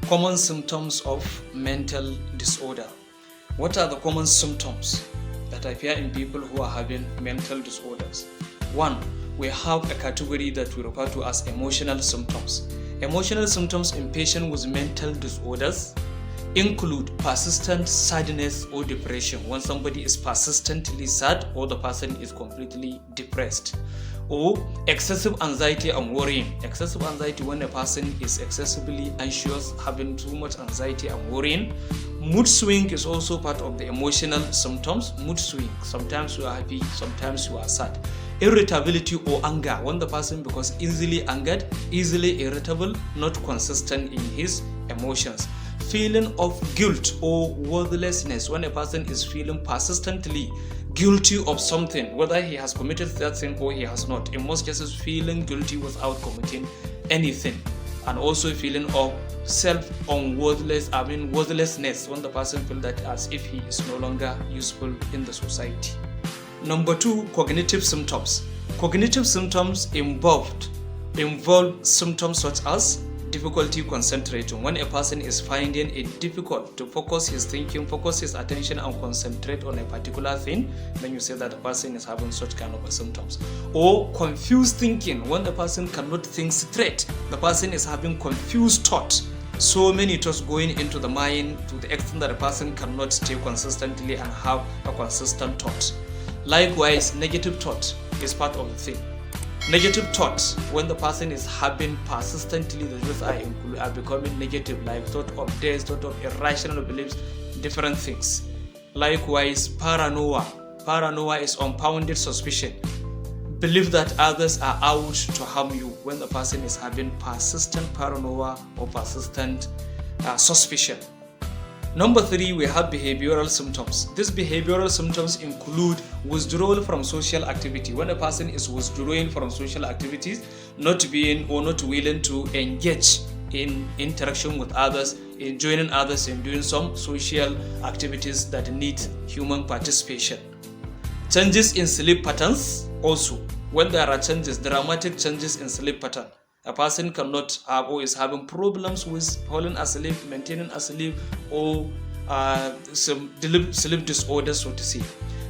Common symptoms of mental disorder. What are the common symptoms that appear in people who are having mental disorders? 1. We have a category that we refer to as emotional symptoms. Emotional symptoms in patients with mental disorders include persistent sadness or depression, when somebody is persistently sad or the person is completely depressed. Or excessive anxiety and worrying. Excessive anxiety when a person is excessively anxious, having too much anxiety and worrying. Mood swing is also part of the emotional symptoms. Mood swing, sometimes you are happy, sometimes you are sad. Irritability or anger, when the person becomes easily angered, easily irritable, not consistent in his emotions. Feeling of guilt or worthlessness, when a person is feeling persistently guilty of something, whether he has committed that thing or he has not. In most cases, feeling guilty without committing anything. And also feeling of worthlessness, when the person feels that as if he is no longer useful in the society. Number 2, cognitive symptoms. Cognitive symptoms involve symptoms such as difficulty concentrating, when a person is finding it difficult to focus his thinking, focus his attention and concentrate on a particular thing, then you say that the person is having such kind of symptoms. Or confused thinking, when the person cannot think straight, the person is having confused thought, so many thoughts going into the mind to the extent that the person cannot stay consistently and have a consistent thought. Likewise, negative thought is part of the thing. Negative thoughts, when the person is having persistently, the thoughts are becoming negative, like thought of death, thought of irrational beliefs, different things. Likewise, paranoia. Paranoia is unfounded suspicion. Believe that others are out to harm you, when the person is having persistent paranoia or persistent suspicion. Number 3, we have behavioral symptoms. These behavioral symptoms include withdrawal from social activity. When a person is withdrawing from social activities, not being or not willing to engage in interaction with others, in joining others in doing some social activities that need human participation. Changes in sleep patterns also. When there are changes, dramatic changes in sleep pattern, a person cannot have or is having problems with falling asleep, maintaining asleep, or some sleep disorders, so to say.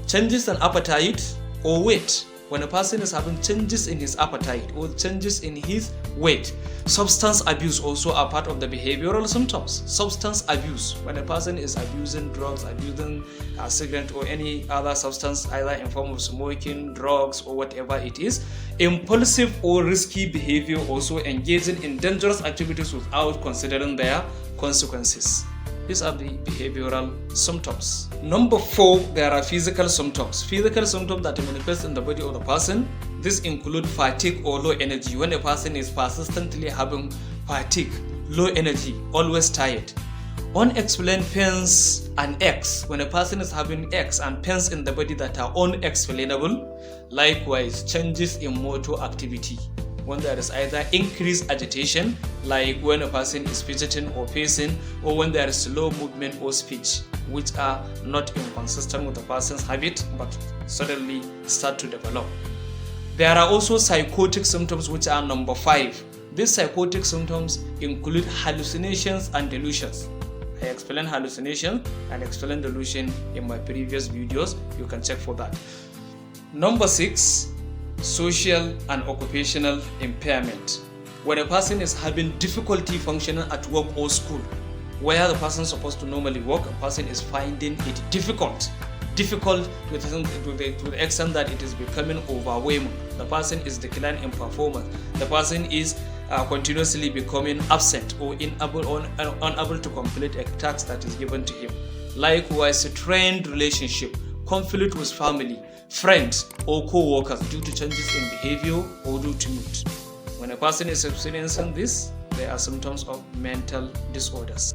Changes in appetite or weight. When a person is having changes in his appetite or changes in his weight. Substance abuse also are part of the behavioral symptoms. Substance abuse, when a person is abusing drugs, abusing a cigarette or any other substance, either in form of smoking, drugs, or whatever it is. Impulsive or risky behavior, also engaging in dangerous activities without considering their consequences. These are the behavioral symptoms. Number 4, there are physical symptoms. Physical symptoms that manifest in the body of the person. These include fatigue or low energy. When a person is persistently having fatigue, low energy, always tired. Unexplained pains and aches. When a person is having aches and pains in the body that are unexplainable. Likewise, changes in motor activity. When there is either increased agitation, like when a person is fidgeting or pacing, or when there is slow movement or speech, which are not inconsistent with the person's habit but suddenly start to develop. There are also psychotic symptoms, which are number 5. These psychotic symptoms include hallucinations and delusions. I explained hallucination and explained delusion in my previous videos. You can check for that. Number 6, social and occupational impairment. When a person is having difficulty functioning at work or school, where the person is supposed to normally work, a person is finding it difficult to the extent that it is becoming overwhelming. The person is declining in performance. The person is continuously becoming absent or unable to complete a task that is given to him. Likewise, a strained relationship, conflict with family, friends, or co-workers due to changes in behavior or due to mood. When a person is experiencing this, there are symptoms of mental disorders.